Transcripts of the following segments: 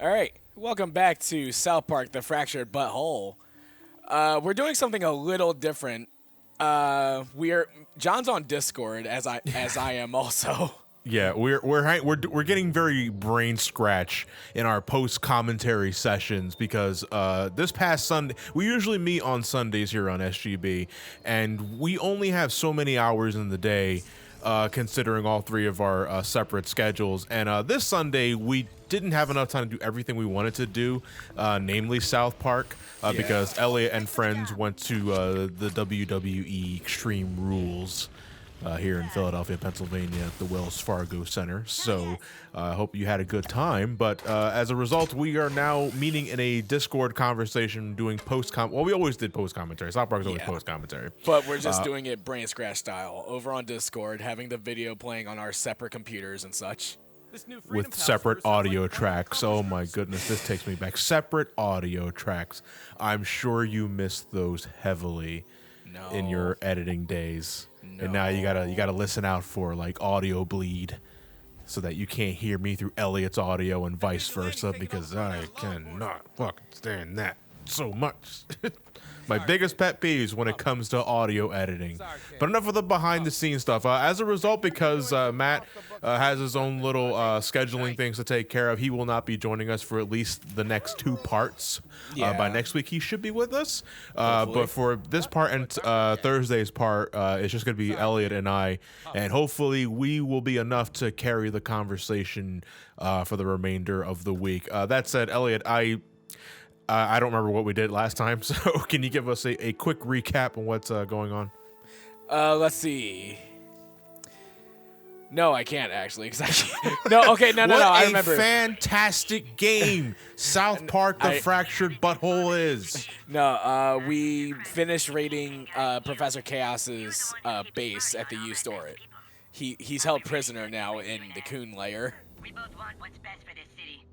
All right, welcome back to South Park: The Fractured Butthole. We're doing something a little different. We're John's on Discord as I am also. Yeah, we're getting very brain scratch in our post commentary sessions because this past Sunday we usually meet on Sundays here on SGB, and we only have so many hours in the day, considering all three of our separate schedules. And this Sunday we didn't have enough time to do everything we wanted to do, namely South Park, because Elliot and friends went to the WWE Extreme Rules. Here in Philadelphia, Pennsylvania, at the Wells Fargo Center. So I hope you had a good time. But as a result, we are now meeting in a Discord conversation doing Well, we always did post-commentary. South Park's always post-commentary. But we're just doing it brain scratch style over on Discord, having the video playing on our separate computers and such. With separate audio tracks. Oh my goodness, this takes me back. Separate audio tracks. I'm sure you missed those heavily in your editing days. No. And now you gotta listen out for like audio bleed, so that you can't hear me through Elliot's audio and vice versa, because I cannot fucking stand that so much. My biggest pet peeves when it comes to audio editing. But enough of the behind the scenes stuff. As a result, because Matt has his own little scheduling things to take care of, he will not be joining us for at least the next two parts. By next week, he should be with us. But for this part and Thursday's part, it's just going to be Elliot and I. And hopefully we will be enough to carry the conversation for the remainder of the week. That said, Elliot, I don't remember what we did last time, so can you give us a quick recap on what's going on? Let's see. No, I can't actually. No, I remember. What a fantastic game South Park: The Fractured Butthole is. No, we finished raiding Professor Chaos's base at the U-Store. He's held prisoner now in the Coon Lair. We both want what's best for this city.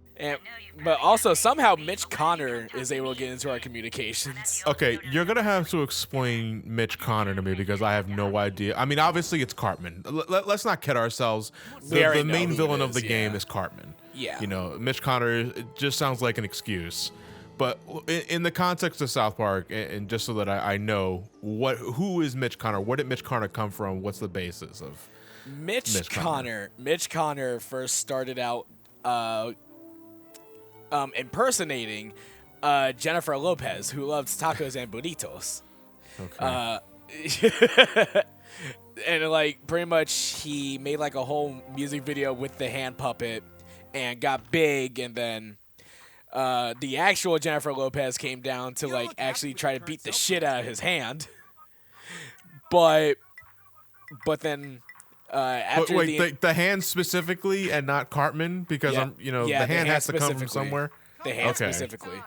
But also, somehow Mitch Connor is able to get into our communications. Okay, you're going to have to explain Mitch Connor to me because I have no idea. I mean, obviously it's Cartman. Let's not kid ourselves. The main villain of the game is Cartman. Yeah. You know, Mitch Connor, it just sounds like an excuse. But in the context of South Park, and just so that I know, who is Mitch Connor? Where did Mitch Connor come from? What's the basis of Mitch Connor? Mitch Connor first started out impersonating Jennifer Lopez, who loves tacos and burritos. Okay. And like pretty much he made like a whole music video with the hand puppet and got big, and then the actual Jennifer Lopez came down to like actually try to beat the shit out of his hand. But then after the hand specifically and not Cartman, because the hand has to come from somewhere. The hand specifically.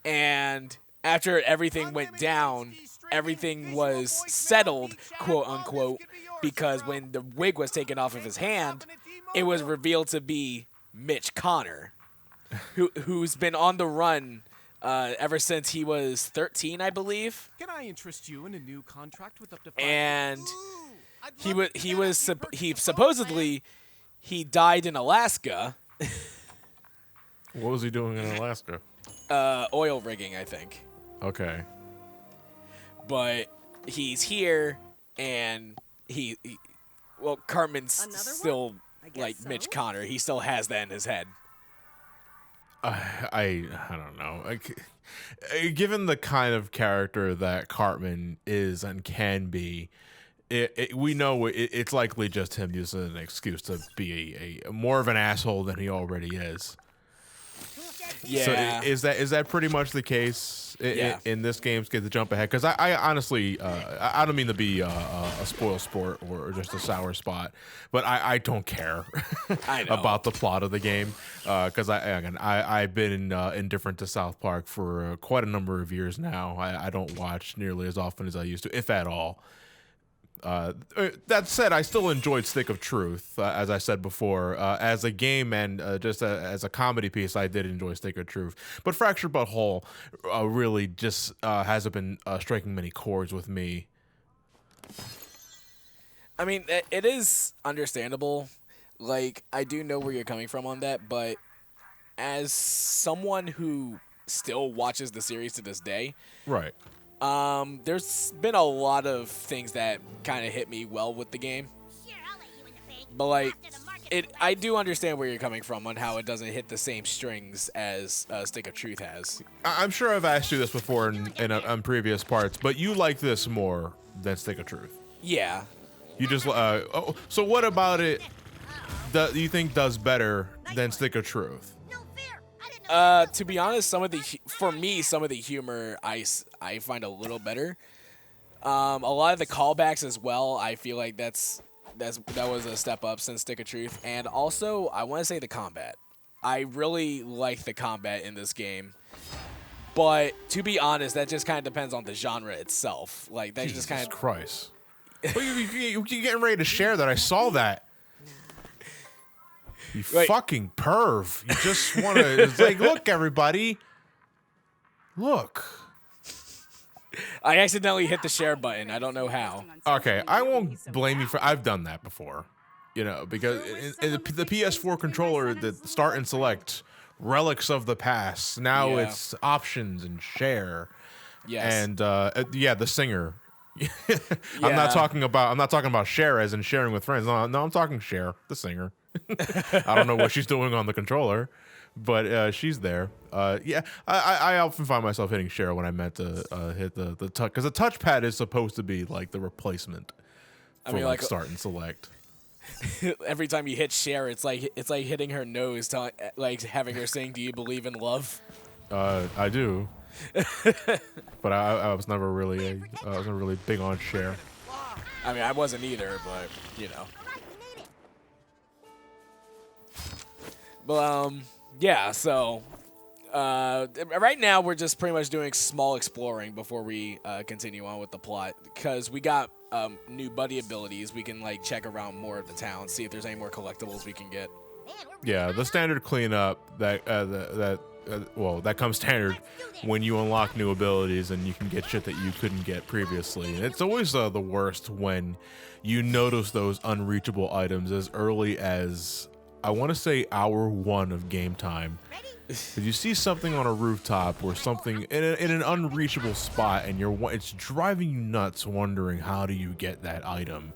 And after everything went down, everything was settled, quote unquote, because when the wig was taken off of his hand, it was revealed to be Mitch Connor, who's been on the run ever since he was 13, I believe. Can I interest you in a new contract with up to 5? And he supposedly died in Alaska. What was he doing in Alaska? Oil rigging, I think. Okay. But he's here, and Cartman's still like Mitch Connor. He still has that in his head. I don't know. Given the kind of character that Cartman is and can be, we know it's likely just him using an excuse to be a more of an asshole than he already is. Yeah. So is that pretty much the case in this game? Get to jump ahead, because I honestly I don't mean to be a spoil sport or just a sour spot, but I don't care about the plot of the game, because I've been indifferent to South Park for quite a number of years now. I don't watch nearly as often as I used to, if at all. That said, I still enjoyed Stick of Truth, as I said before. As a game and just as a comedy piece, I did enjoy Stick of Truth. But Fractured Butthole really just hasn't been striking many chords with me. I mean, it is understandable. Like, I do know where you're coming from on that, but as someone who still watches the series to this day, Right. there's been a lot of things that kind of hit me well with the game. But like, I do understand where you're coming from on how it doesn't hit the same strings as Stick of Truth has. I'm sure I've asked you this before on previous parts, but you like this more than Stick of Truth. Yeah. You just so what about it? Do you think does better than Stick of Truth? To be honest, some of the humor I find a little better. A lot of the callbacks as well. I feel like that was a step up since Stick of Truth, and also I want to say the combat. I really like the combat in this game, but to be honest, that just kind of depends on the genre itself. Like that just kind of Christ. Well, you're getting ready to share that. I saw that. You fucking perv. You just want to... It's like, look, everybody. Look. I accidentally hit the share button. I don't know how. Okay, I won't blame you for... I've done that before. You know, because in the PS4 controller, the start and select, relics of the past. Now it's options and share. Yes. And, the singer... I'm not talking about share as in sharing with friends. No, I'm talking Cher, the singer. I don't know what she's doing on the controller, but she's there. I often find myself hitting share when I meant to hit the touch, because the touchpad is supposed to be like the replacement for like start and select. Every time you hit share, it's like hitting her nose, like having her saying, "Do you believe in love?" I do. But I was never really big on share. I mean, I wasn't either, but you know. But yeah. So right now we're just pretty much doing small exploring before we continue on with the plot, because we got new buddy abilities. We can like check around more of the town, see if there's any more collectibles we can get. Yeah, the standard cleanup that comes standard when you unlock new abilities and you can get shit that you couldn't get previously. And it's always the worst when you notice those unreachable items as early as, I want to say, hour 1 of game time. If you see something on a rooftop or something in an unreachable spot and it's driving you nuts wondering how do you get that item.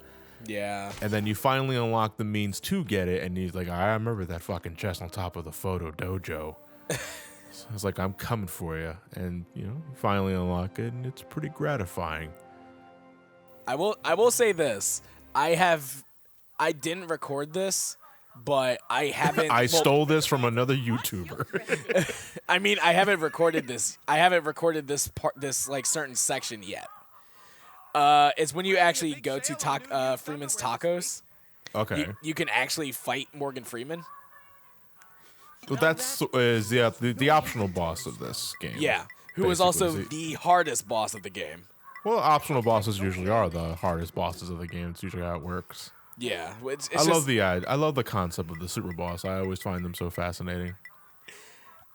Yeah. And then you finally unlock the means to get it, and he's like, I remember that fucking chest on top of the photo dojo. So I was like, I'm coming for you. And, you finally unlock it, and it's pretty gratifying. I will say this. I didn't record this, but I haven't... I stole this from another YouTuber. I mean, I haven't recorded this. I haven't recorded this part, this like certain section yet. It's when you actually go to Freeman's Tacos. Okay. You can actually fight Morgan Freeman. Well, that's the optional boss of this game. Yeah, who is also the hardest boss of the game. Well, optional bosses usually are the hardest bosses of the game. It's usually how it works. Yeah, I love the concept of the super boss. I always find them so fascinating.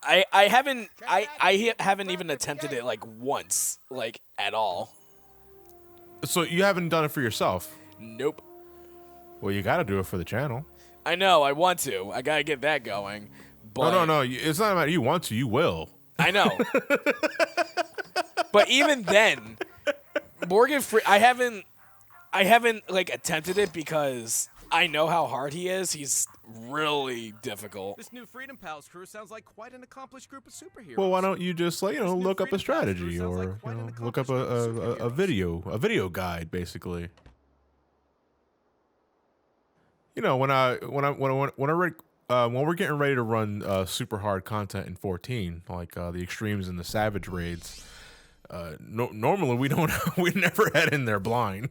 I haven't even attempted it like once, like at all. So you haven't done it for yourself? Nope. Well, you got to do it for the channel. I know. I want to. I gotta get that going. But No. It's not about you want to. You will. I know. But even then, Morgan I haven't like attempted it because I know how hard he is. He's really difficult. This new Freedom Pals crew sounds like quite an accomplished group of superheroes. Well, why don't you just look up a strategy or look up a video guide, basically. When we're getting ready to run super hard content in 14, like the extremes and the savage raids, normally we never head in there blind.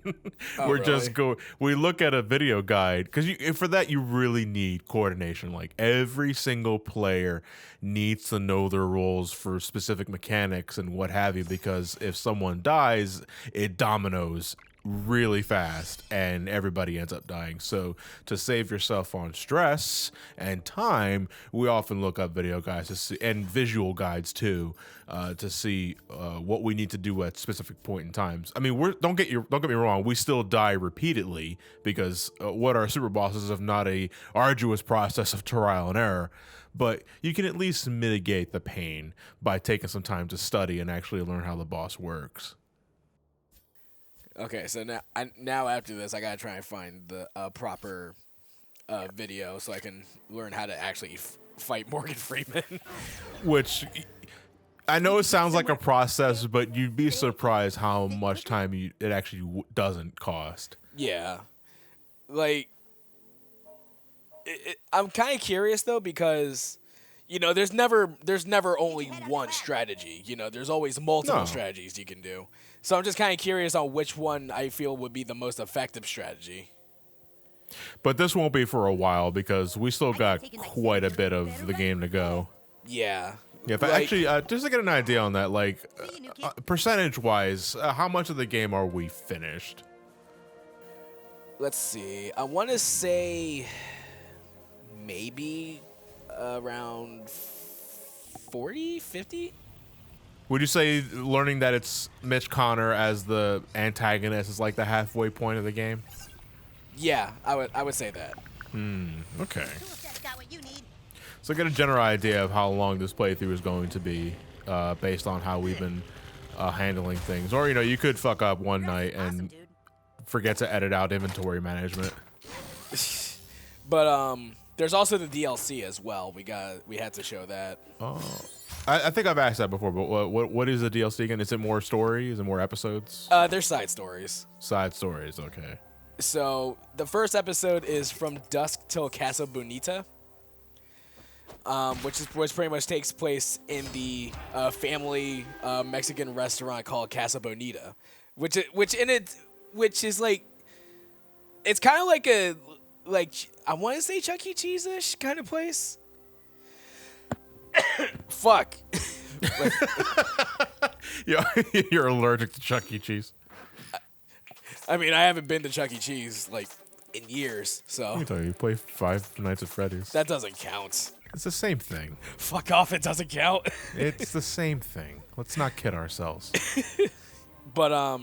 We look at a video guide, because for that you really need coordination. Like every single player needs to know their roles for specific mechanics and what have you, because if someone dies, it dominoes really fast and everybody ends up dying. So to save yourself on stress and time, we often look up video guides to see, and visual guides too, to see what we need to do at specific point in times. I mean, don't get me wrong, we still die repeatedly because what are super bosses if not a arduous process of trial and error? But you can at least mitigate the pain by taking some time to study and actually learn how the boss works. Okay, so now after this, I gotta try and find the proper video so I can learn how to actually fight Morgan Freeman. Which I know it sounds like a process, but you'd be surprised how much time it actually doesn't cost. Yeah, like I'm kind of curious though because there's never only one strategy. There's always multiple strategies you can do. So I'm just kind of curious on which one I feel would be the most effective strategy. But this won't be for a while because we still got quite a bit of the game to go. Yeah. Yeah, but actually, just to get an idea on that, like, percentage-wise, how much of the game are we finished? Let's see. I want to say maybe around 40, 50? Would you say learning that it's Mitch Connor as the antagonist is like the halfway point of the game? Yeah, I would say that. Okay. So get a general idea of how long this playthrough is going to be based on how we've been handling things. Or, you could fuck up one night and forget to edit out inventory management. But there's also the DLC as well. We had to show that. Oh. I think I've asked that before, but what is the DLC again? Is it more story? Is it more episodes? They're side stories. Side stories, okay. So the first episode is from Dusk till Casa Bonita, which pretty much takes place in the family Mexican restaurant called Casa Bonita, which is like, it's kind of like I want to say Chuck E. Cheese-ish kind of place. Fuck. You're allergic to Chuck E. Cheese. I mean, I haven't been to Chuck E. Cheese like in years, so. Let me tell you play Five Nights at Freddy's. That doesn't count. It's the same thing. Fuck off! It doesn't count. It's the same thing. Let's not kid ourselves. But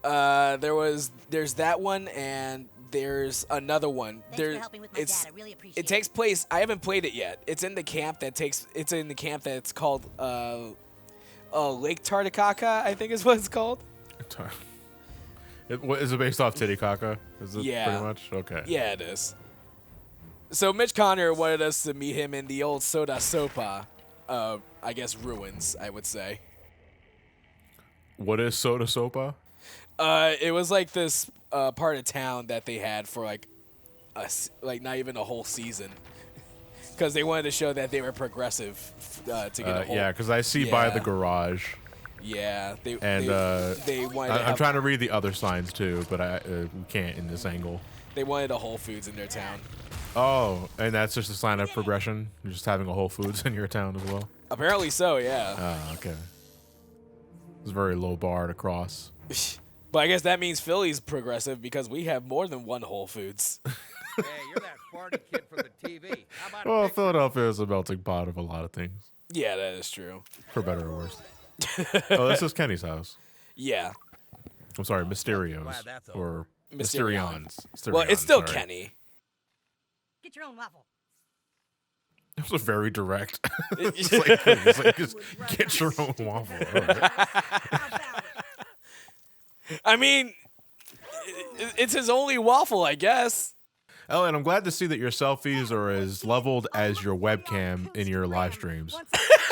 there's that one and there's another one. It takes place. I haven't played it yet. It's in the camp that's called Lake Titicaca, I think is what it's called. Is it based off Titicaca? Is it pretty much? Okay. Yeah, it is. So Mitch Connor wanted us to meet him in the old Soda Sopa, I guess ruins, I would say. What is Soda Sopa? It was like this part of town that they had for like not even a whole season, because they wanted to show that they were progressive to get a whole. Yeah, because I see by the garage. Yeah, they wanted. I'm trying to read the other signs too, but we can't in this angle. They wanted a Whole Foods in their town. Oh, and that's just a sign of progression. You're just having a Whole Foods in your town as well. Apparently so, yeah. Oh, okay. It's a very low bar to cross. But I guess that means Philly's progressive because we have more than one Whole Foods. Hey, you're that farty kid from the TV. How about Well, Philadelphia is a melting pot of a lot of things. Yeah, that is true. For better or worse. Oh, this is Kenny's house. Yeah. I'm sorry, Mysterio's. Or Mysterion's. Well, it's still Kenny. Get your own waffle. That was very direct. it's like just get your own waffle. Right. I mean, it's his only waffle, I guess. Ellen, I'm glad to see that your selfies are as leveled as your webcam in your live streams.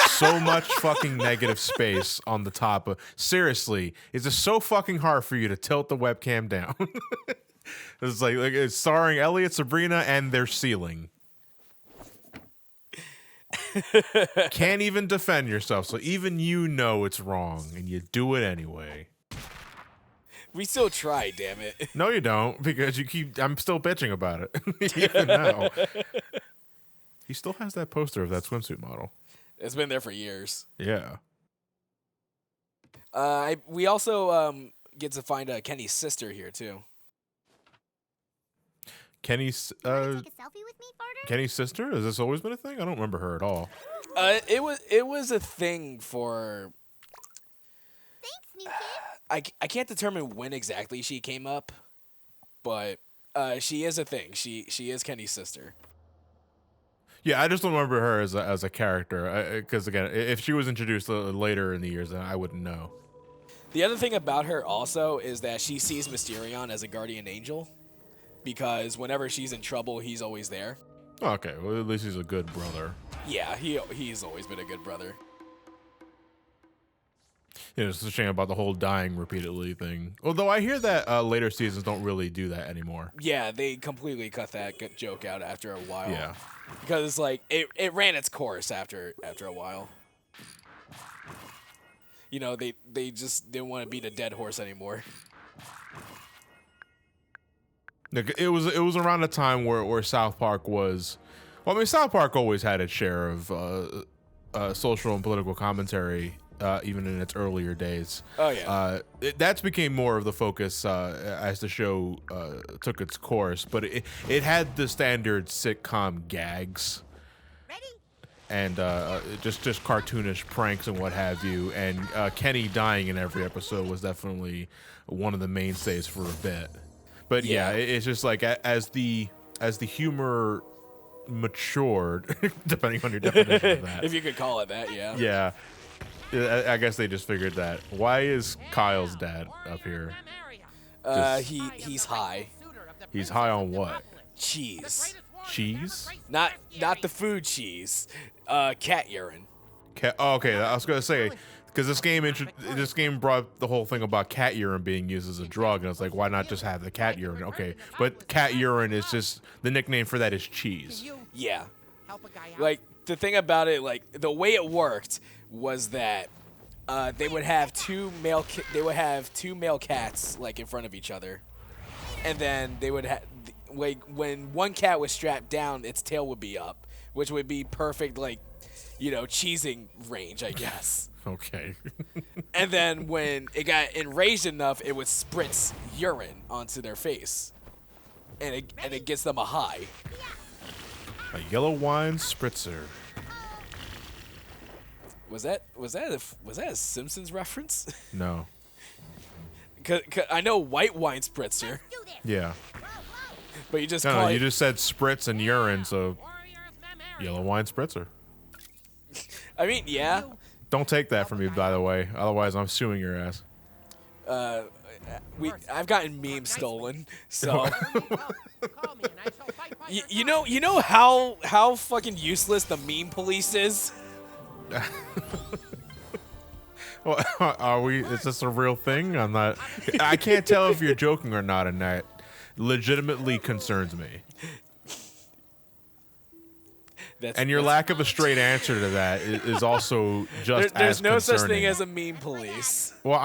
So much fucking negative space on the top. Seriously, is it so fucking hard for you to tilt the webcam down? It's like it's starring Elliot, Sabrina, and their ceiling. Can't even defend yourself, so even you know it's wrong, and you do it anyway. We still try, damn it. No, you don't, because I'm still bitching about it. Even now. He still has that poster of that swimsuit model. It's been there for years. Yeah. We also get to find Kenny's sister here too. Kenny's Take a selfie with me, Farter? Kenny's sister? Has this always been a thing? I don't remember her at all. It was a thing for. Thanks, new kid. I can't determine when exactly she came up, but she is a thing. She is Kenny's sister. Yeah, I just don't remember her as a character. Because again, if she was introduced later in the years, then I wouldn't know. The other thing about her also is that she sees Mysterion as a guardian angel, because whenever she's in trouble, he's always there. Oh, okay, well at least he's a good brother. Yeah, he's always been a good brother. Yeah, it's a shame about the whole dying repeatedly thing. Although I hear that later seasons don't really do that anymore. Yeah, they completely cut that joke out after a while. Yeah. Because it's like it ran its course after a while. You know, they just didn't want to beat a dead horse anymore. It was around the time where South Park was. Well, I mean, South Park always had its share of social and political commentary, even in its earlier days. Oh yeah. That's became more of the focus as the show took its course, but it had the standard sitcom gags. Ready? And just cartoonish pranks and what have you. And Kenny dying in every episode was definitely one of the mainstays for a bit. But yeah, it's just like as the humor matured, depending on your definition of that. If you could call it that, yeah. Yeah, I guess they just figured that. Why is Kyle's dad up here? He's high. He's high on what? Cheese. Cheese? Not the food cheese. Cat urine. Oh, okay, I was gonna say because this game brought the whole thing about cat urine being used as a drug, and it's like, why not just have the cat urine? Okay, but cat urine is just the nickname for that is cheese. Yeah. Help a guy out? Like the thing about it, like the way it worked was that they would have two male cats like in front of each other, and then they would have like when one cat was strapped down, its tail would be up, which would be perfect, like, you know, cheesing range, I guess. Okay. And then when it got enraged enough, it would spritz urine onto their face, and it gets them a high. A yellow wine spritzer. Was that a Simpsons reference? No. Cause I know white wine spritzer, Do this. Yeah. but you just No, call you it. just said spritz and urine, so yellow wine spritzer. I mean, yeah. Don't take that from me, by the way. Otherwise, I'm suing your ass. I've gotten memes stolen, so you know how fucking useless the meme police is. Well, are we? Is this a real thing? I'm not. I can't tell if you're joking or not, and that legitimately concerns me. And your lack of a straight answer to that is also just there's as no concerning. such thing as a meme police. Well,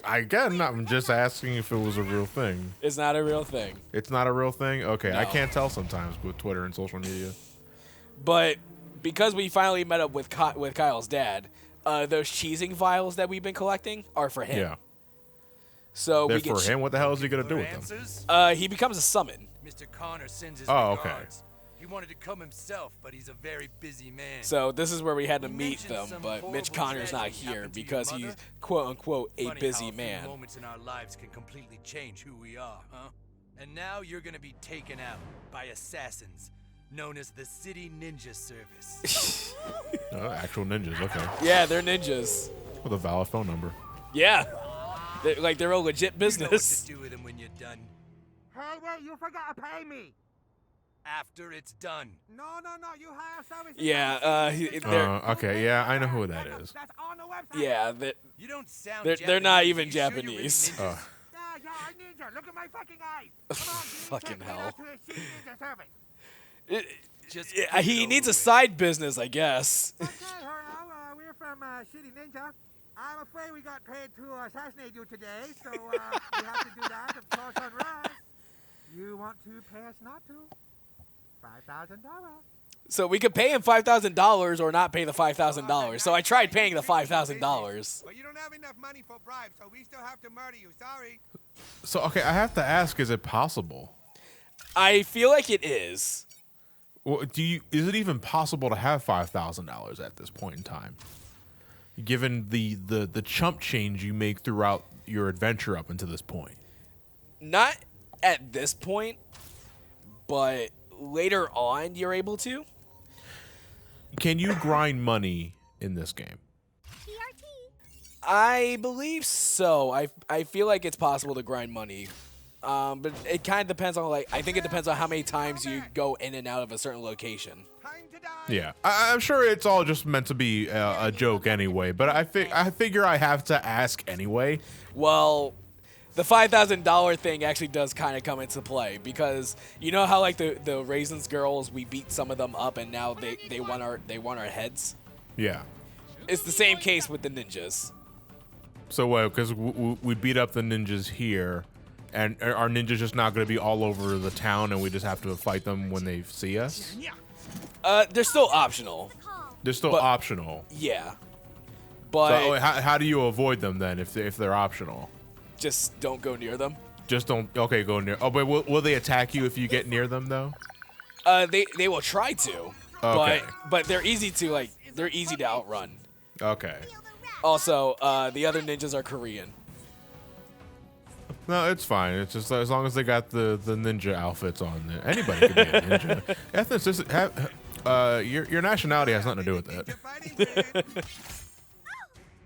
again, I'm just asking if it was a real thing. It's not a real thing. It's not a real thing? Okay, I No. can't tell sometimes with Twitter and social media. But because we finally met up with Kyle's dad, those cheesing vials that we've been collecting are for him. Yeah. So They're we get for him? What the hell is he going to do with them? he becomes a summon. Mr. Connor sends his Oh, okay. regards. He wanted to come himself, but he's a very busy man. So this is where we had to He meet mentioned them, some but Mitch horrible Connor's not tragedy here happened to your because he's mother. quote unquote a Funny busy how a few man. moments in our lives can completely change who we are, huh? And now you're gonna be taken out by assassins, known as the City Ninja Service. Actual ninjas, okay. Yeah, they're ninjas. With a valid phone number. Yeah, they're a legit You know what business. to do with them when you're done. Hey, wait, you forgot to pay me. After it's done. No, you hire service. Yeah, they're Okay, yeah, I know who that is. That's on the website. yeah You don't sound they're not Japanese. even You sure you're really Japanese. ninjas? Yeah, I need you. Look at my fucking eyes. Come on, Fucking check me hell. out to a City Ninja service. Just Yeah, get it he over needs a with. side business, I guess. Okay, hello, we're from City Ninja. I'm afraid we got paid to assassinate you today, so we have to do that, of course, on Rise. You want to pay us not to? $5,000. So we could pay him $5,000 or not pay the $5,000. So I tried paying the $5,000. But you don't have enough money for bribes, so we still have to murder you. Sorry. So, okay, I have to ask, is it possible? I feel like it is. Well, is it even possible to have $5,000 at this point in time? Given the chump change you make throughout your adventure up until this point. Not at this point, but later on you're able to. Can you grind money in this game? TRT. I believe so. I feel like it's possible to grind money. But it kind of depends on, like, I think it depends on how many times you go in and out of a certain location. Yeah, I'm sure it's all just meant to be a joke anyway, but I figure I have to ask anyway. Well, the $5,000 thing actually does kind of come into play because you know how like the Raisins girls, we beat some of them up and now they want our heads. Yeah, it's the same case with the ninjas. So what? Because we beat up the ninjas here, and our ninjas just not going to be all over the town, and we just have to fight them when they see us. They're still optional. They're still optional. Yeah, but so, how do you avoid them then if they're optional? Just don't go near them. Just don't. Okay, go near. Oh, but will they attack you if you get near them though? They will try to. Okay. But they're easy to outrun. Okay. Also, the other ninjas are Korean. No, it's fine. It's just as long as they got the ninja outfits on there. Anybody can be a ninja. Ethnicity, your nationality has nothing to do with that.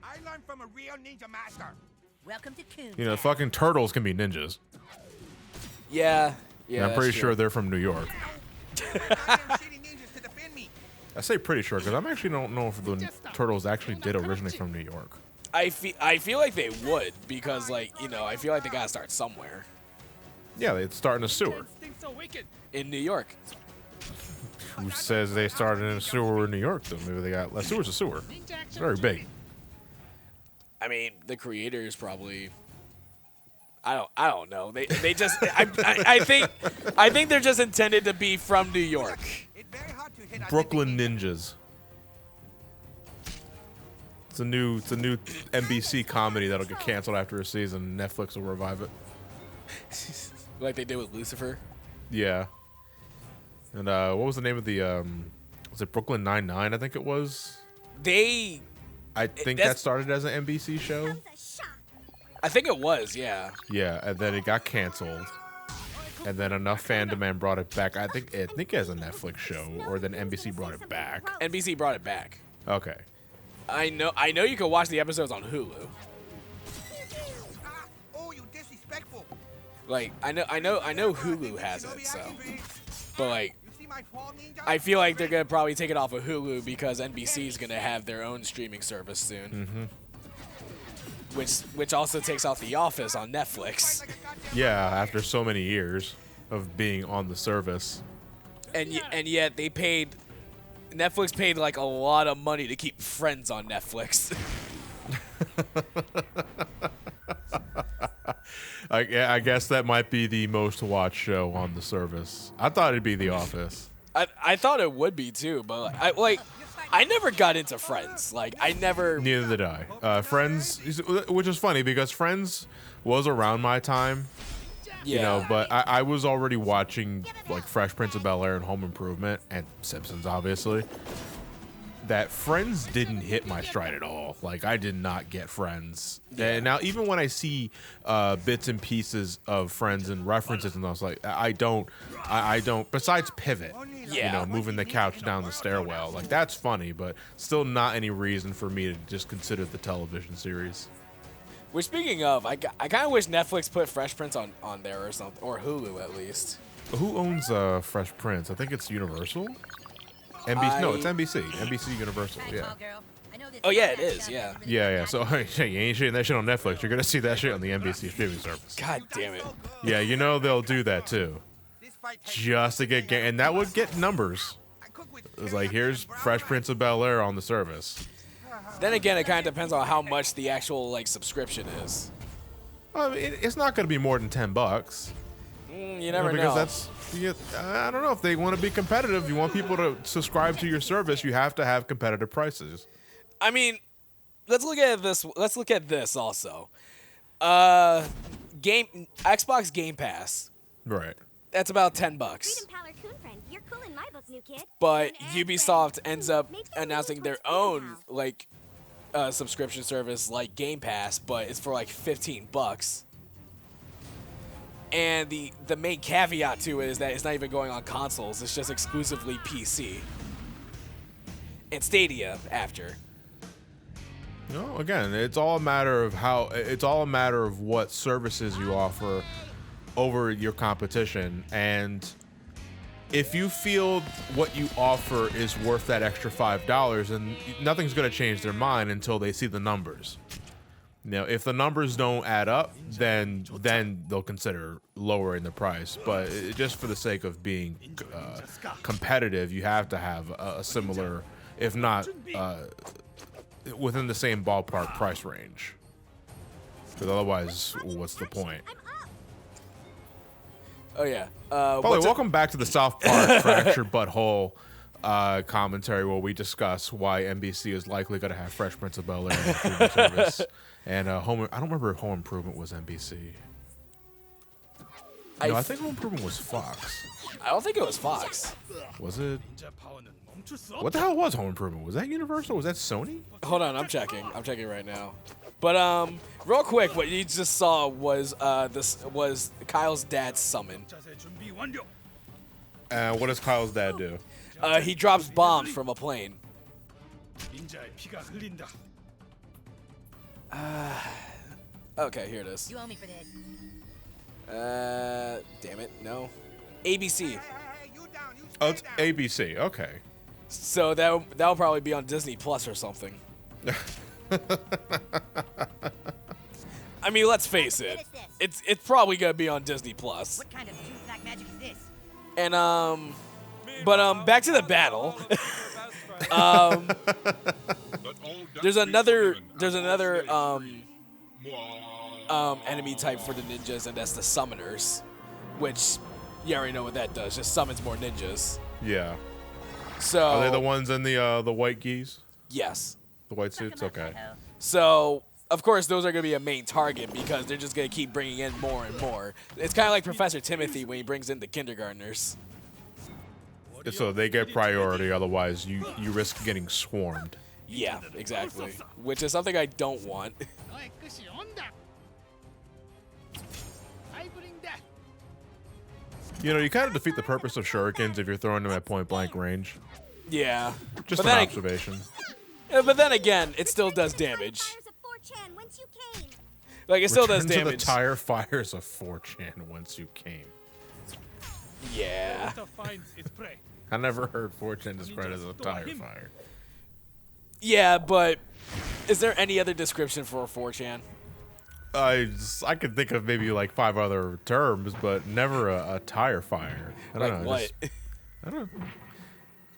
I learned from a real ninja master. Welcome to Coon. You know, fucking turtles can be ninjas. Yeah. And I'm pretty sure they're from New York. I say pretty sure because I actually don't know if the turtles actually did originate from New York. I feel like they would because, like, you know, I feel like they gotta start somewhere. Yeah, they start in a sewer. In New York. Who says they started in a sewer in New York? Though maybe they got. A sewer's a sewer. It's very big. I mean, the creators probably. I don't know. They just. I think they're just intended to be from New York. Brooklyn Ninjas. It's a new NBC comedy that'll get canceled after a season. Netflix will revive it. Like they did with Lucifer. Yeah. And what was the name of the was it Brooklyn Nine-Nine, I think it was? I think that started as an NBC show. I think it was, yeah. Yeah, and then it got canceled. And then enough fan demand brought it back. I think as a Netflix show, or then NBC brought it back. NBC brought it back. Okay. I know you can watch the episodes on Hulu. Oh, you disrespectful. Like I know Hulu has it, so. But like I feel like they're gonna probably take it off of Hulu because NBC is gonna have their own streaming service soon. Which also takes off The Office on Netflix. Yeah, after so many years of being on the service. And yet Netflix paid like a lot of money to keep Friends on Netflix. I guess that might be the most watched show on the service. I thought it'd be The Office. I thought it would be too, but I never got into Friends. Like I never. Neither did I. Friends, which is funny because Friends was around my time. Yeah. You know, but I was already watching like Fresh Prince of Bel-Air and Home Improvement and Simpsons, obviously. That Friends didn't hit my stride at all. Like I did not get Friends. Yeah. And now even when I see bits and pieces of Friends and references, and I was like, I don't. Besides Pivot, yeah. You know, moving the couch down the stairwell, like that's funny, but still not any reason for me to just consider the television series. Which, speaking of, I kind of wish Netflix put Fresh Prince on there or something, or Hulu at least. Who owns Fresh Prince? I think it's Universal. NBC? No, it's NBC. NBC Universal. Yeah. Oh yeah, it is. Yeah. Yeah. So hey, you ain't shitting that shit on Netflix. You're gonna see that shit on the NBC streaming service. God damn it. Yeah, you know they'll do that too, just to get and that would get numbers. It's like here's Fresh Prince of Bel-Air on the service. Then again, it kind of depends on how much the actual like subscription is. I mean, it's not going to be more than $10. You never know. Because that's, I don't know, if they want to be competitive, you want people to subscribe to your service, you have to have competitive prices. I mean, let's look at this. Let's look at this also. Xbox Game Pass. Right. That's about $10. Freedom Power Coon friend, you're cool in my book, new kid. But Coon and Ubisoft friend. ends up Maybe I'm announcing leaning their towards Freedom own Pal. like subscription service like Game Pass, but it's for like $15. And the main caveat to it is that it's not even going on consoles. It's just exclusively PC. And Stadia after. No, again, it's all a matter of what services you offer over your competition, and if you feel what you offer is worth that extra $5, then nothing's going to change their mind until they see the numbers. Now, if the numbers don't add up, then they'll consider lowering the price. But just for the sake of being competitive, you have to have a similar, if not within the same ballpark price range. Because otherwise, what's the point? Oh yeah. By the way, welcome back to the South Park Fractured Butthole commentary, where we discuss why NBC is likely going to have Fresh Prince of Bel-Air in the streaming service. And I don't remember if Home Improvement was NBC. I think Home Improvement was Fox. I don't think it was Fox. Was it? What the hell was Home Improvement? Was that Universal? Was that Sony? Hold on, I'm checking. I'm checking right now. But real quick, what you just saw was Kyle's dad's summon. What does Kyle's dad do? He drops bombs from a plane. Okay, here it is. You owe me for this. Damn it, no. ABC. Oh, it's ABC. Okay. So that'll probably be on Disney Plus or something. I mean, let's face it. It's probably gonna be on Disney Plus. What kind of juice black magic is this? And back to the battle. There's another enemy type for the ninjas, and that's the summoners, which you already know what that does. Just summons more ninjas. Yeah. So Are they the ones in the white geese? yes. The white suits? Okay. So of course those are gonna be a main target because they're just gonna keep bringing in more and more. It's kind of like Professor Timothy when he brings in the kindergartners. So they get priority, otherwise you risk getting swarmed. Yeah, exactly. Which is something I don't want. You know, you kind of defeat the purpose of shurikens if you're throwing them at point blank range. Yeah. Just But an then observation. But then again, it still does damage. Fires of 4chan whence you came. Like it still does Return to damage. the tire fires of 4chan once you came. Yeah. I never heard 4chan described as a tire fire. Yeah, but is there any other description for a 4chan? I could think of maybe like 5 other terms, but never a tire fire. I don't Like know. what? I don't know.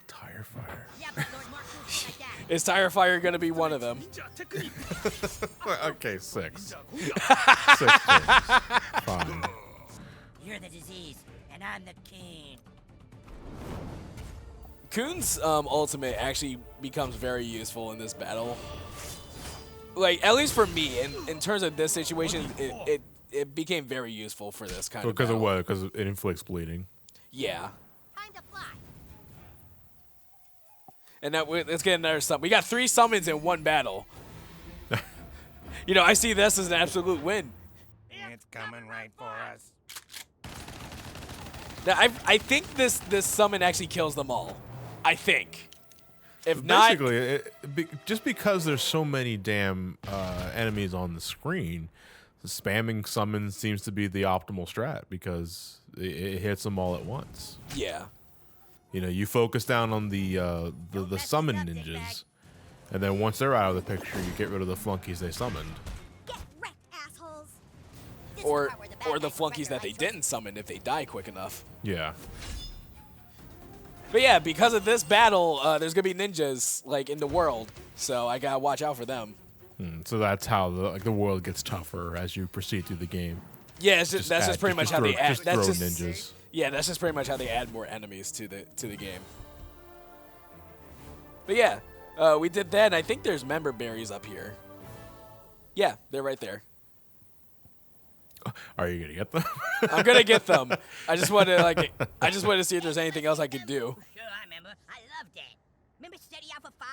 Tire fire. Yeah, but Lord Mark moves like that. Is Tire Fire gonna be one of them? Okay, 6. 6 things. Fine. You're the disease, and I'm the king. Kuhn's ultimate actually becomes very useful in this battle. Like, at least for me, in terms of this situation, it became very useful for this kind of Because of battle. what? Because it inflicts bleeding. Yeah. Time to fly. And now let's get another summon. We got 3 summons in one battle. You know, I see this as an absolute win. It's coming right for us. Now, I think this summon actually kills them all. I think. If not, Basically, just because there's so many damn enemies on the screen, spamming summons seems to be the optimal strat because it hits them all at once. yeah. You know, you focus down on the summon ninjas, and then once they're out of the picture, you get rid of the flunkies they summoned. Get wrecked, assholes. This is Or part where the bad the guys flunkies that surrender they like didn't summon if they die quick enough. Yeah. But yeah, because of this battle, there's gonna be ninjas like in the world, so I gotta watch out for them. So that's how the world gets tougher as you proceed through the game. Yeah, that's just pretty much how they add. Just That's throw just ninjas. yeah, that's just pretty much how they add more enemies to the game. But yeah, we did that. And I think there's member berries up here. Yeah, they're right there. Are you gonna get them? I'm gonna get them. I just want to see if there's anything else I could do. Sure, I remember. I loved that. Remember Steady Alpha 5?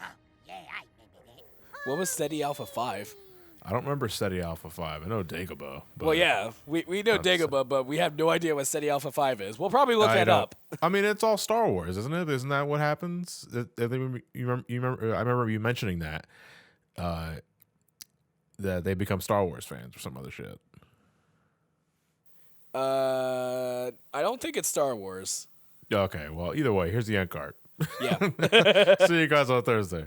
Oh, yeah, I remember that. What was Steady Alpha 5? I don't remember Steady Alpha 5. I know Dagobah. But Well, yeah, we know Dagobah, but we have no idea what Steady Alpha 5 is. We'll probably look that up. I mean, it's all Star Wars, isn't it? Isn't that what happens? I remember you mentioning that. That they become Star Wars fans or some other shit. I don't think it's Star Wars. Okay, well, either way, here's the end card. Yeah. See you guys on Thursday.